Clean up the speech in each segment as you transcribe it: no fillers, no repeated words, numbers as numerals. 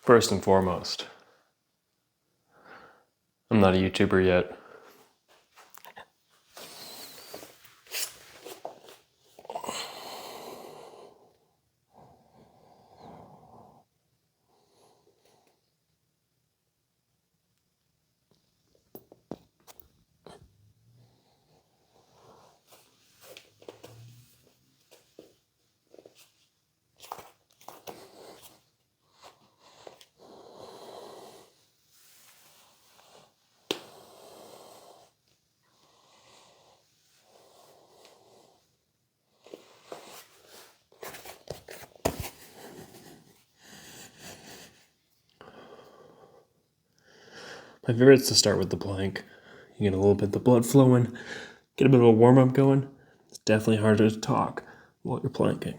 First and foremost, I'm not a YouTuber yet. My favorite is to start with the plank. You get a little bit of the blood flowing, get a bit of a warm-up going. It's definitely harder to talk while you're planking.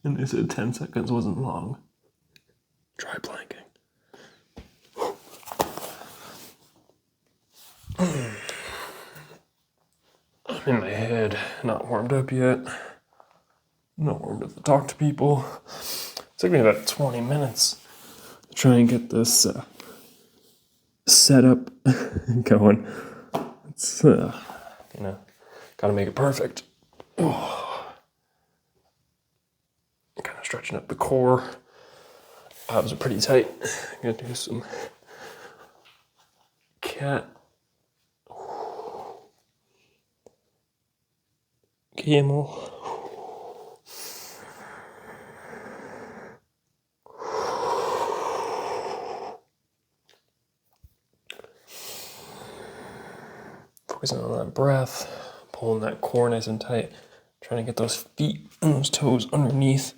And they said 10 seconds wasn't long. Try planking. I'm in my head, not warmed up yet. Not warmed up to talk to people. It took me about 20 minutes to try and get this setup going. It's, gotta make it perfect. Oh. Kind of stretching up the core. Abs are pretty tight. I'm gonna do some cat camel. Focusing on that breath, pulling that core nice and tight, trying to get those feet and those toes underneath.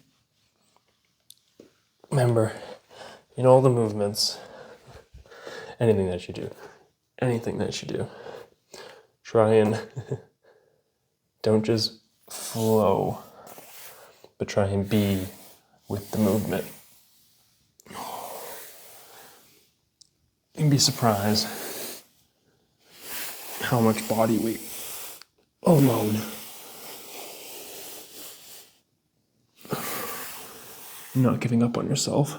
Remember, in all the movements, anything that you do, try and don't just flow, but try and be with the movement. You'd be surprised how much body weight alone not giving up on yourself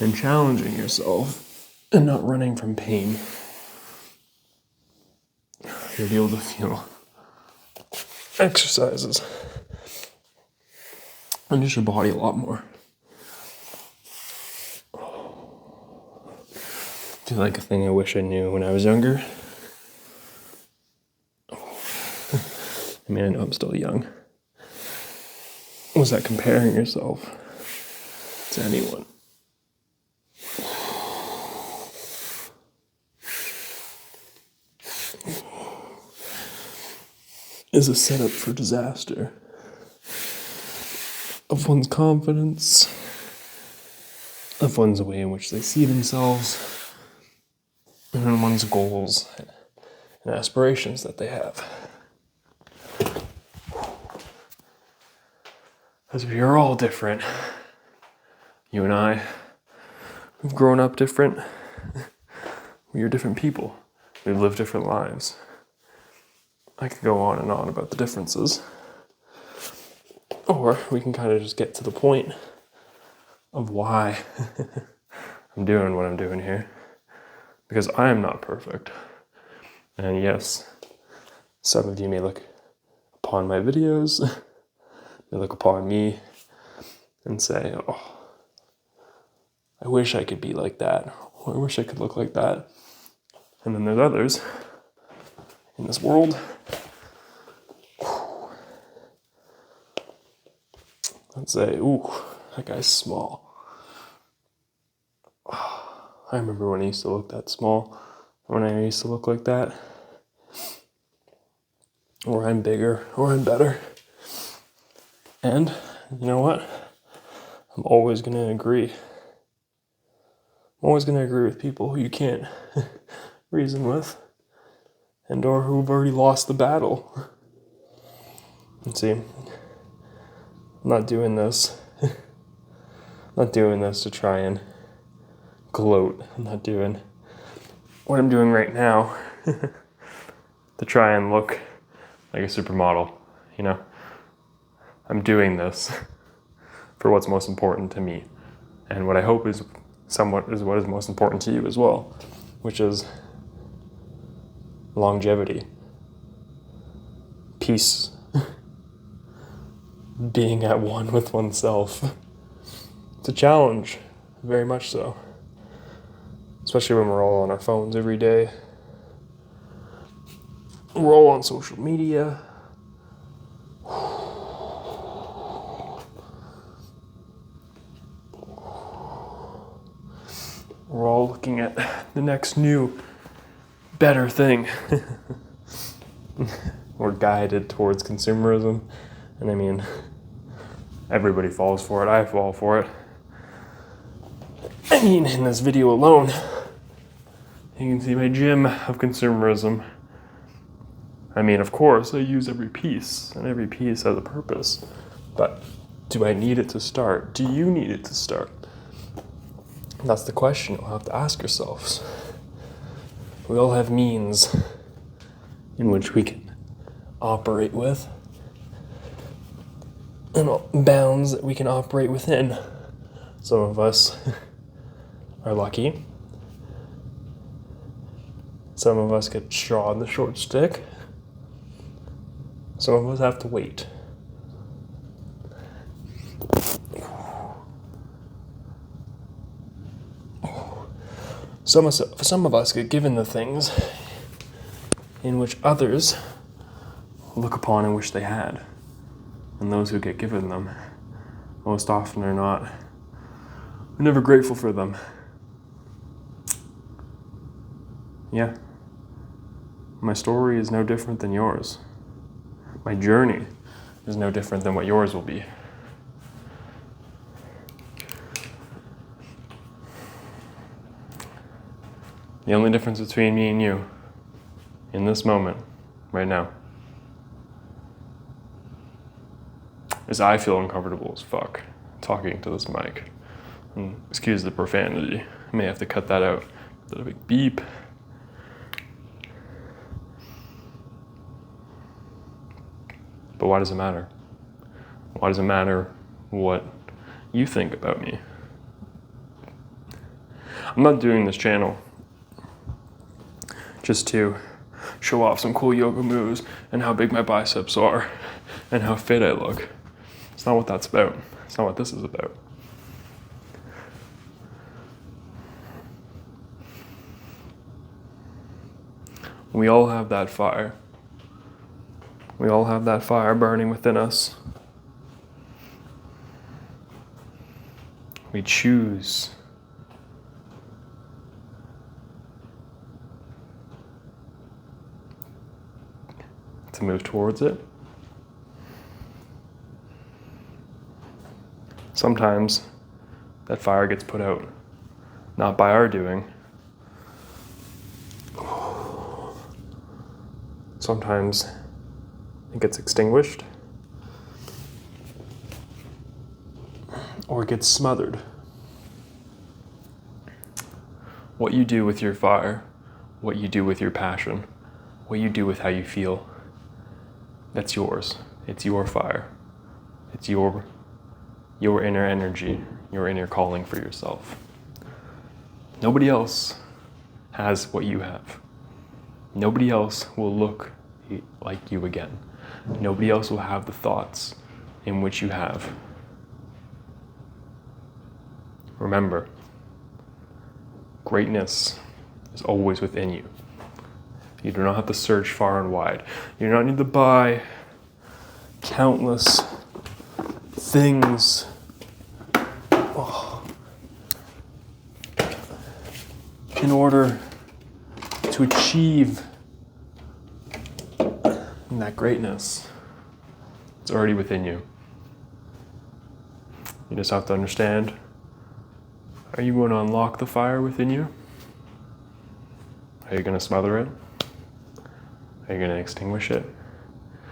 and challenging yourself and not running from pain. You'll be able to feel exercises and just your body a lot more. Do you like a thing I wish I knew when I was younger? I mean, I know I'm still young. Was that comparing yourself to anyone? Is a setup for disaster of one's confidence, of one's way in which they see themselves, and in one's goals and aspirations that they have. Because we are all different. You and I, we've grown up different. We are different people. We've lived different lives. I could go on and on about the differences. Or we can kind of just get to the point of why I'm doing what I'm doing here. Because I am not perfect. And yes, some of you may look upon my videos, may look upon me and say, oh, I wish I could be like that. Or I wish I could look like that. And then there's others in this world that say, ooh, that guy's small. I remember when I used to look that small, when I used to look like that. Or I'm bigger, or I'm better. And you know what? I'm always going to agree. I'm always going to agree with people who you can't reason with, and or who've already lost the battle. And see, I'm not doing this. I'm not doing this to try and gloat. I'm not doing what I'm doing right now to try and look like a supermodel, you know? I'm doing this for what's most important to me. And what I hope is what is most important to you as well, which is longevity, peace, being at one with oneself. It's a challenge, very much so. Especially when we're all on our phones every day. We're all on social media. We're all looking at the next new, better thing. We're guided towards consumerism. And I mean, everybody falls for it. I fall for it. I mean, in this video alone, you can see my gym of consumerism. I mean, of course, I use every piece, and every piece has a purpose. But do I need it to start? Do you need it to start? That's the question you'll have to ask yourselves. We all have means in which we can operate with, and bounds that we can operate within. Some of us are lucky. Some of us get shot in the short stick. Some of us have to wait. Some of us get given the things in which others look upon and wish they had. And those who get given them, most often are not, we're never grateful for them. Yeah. My story is no different than yours. My journey is no different than what yours will be. The only difference between me and you, in this moment, right now, is I feel uncomfortable as fuck talking to this mic. And excuse the profanity. I may have to cut that out. A big beep. But why does it matter? Why does it matter what you think about me? I'm not doing this channel just to show off some cool yoga moves and how big my biceps are and how fit I look. It's not what that's about. It's not what this is about. We all have that fire. We all have that fire burning within us. We choose to move towards it. Sometimes that fire gets put out, not by our doing. Sometimes it gets extinguished or it gets smothered. What you do with your fire, what you do with your passion, what you do with how you feel, that's yours. It's your fire. It's your inner energy, your inner calling for yourself. Nobody else has what you have. Nobody else will look like you again. Nobody else will have the thoughts in which you have. Remember, greatness is always within you. You do not have to search far and wide. You do not need to buy countless things in order to achieve that greatness. It's already within you. You just have to understand, are you going to unlock the fire within you? Are you going to smother it? Are you going to extinguish it?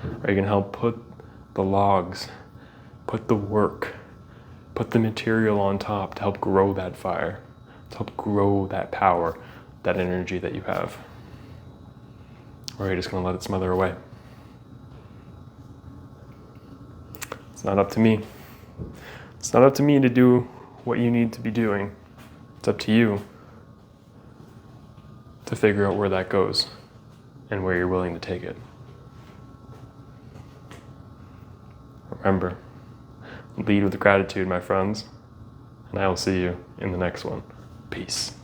Are you going to help put the logs, put the work, put the material on top to help grow that fire, to help grow that power, that energy that you have? Or are you just going to let it smother away? It's not up to me. It's not up to me to do what you need to be doing. It's up to you to figure out where that goes and where you're willing to take it. Remember, lead with gratitude, my friends, and I will see you in the next one. Peace.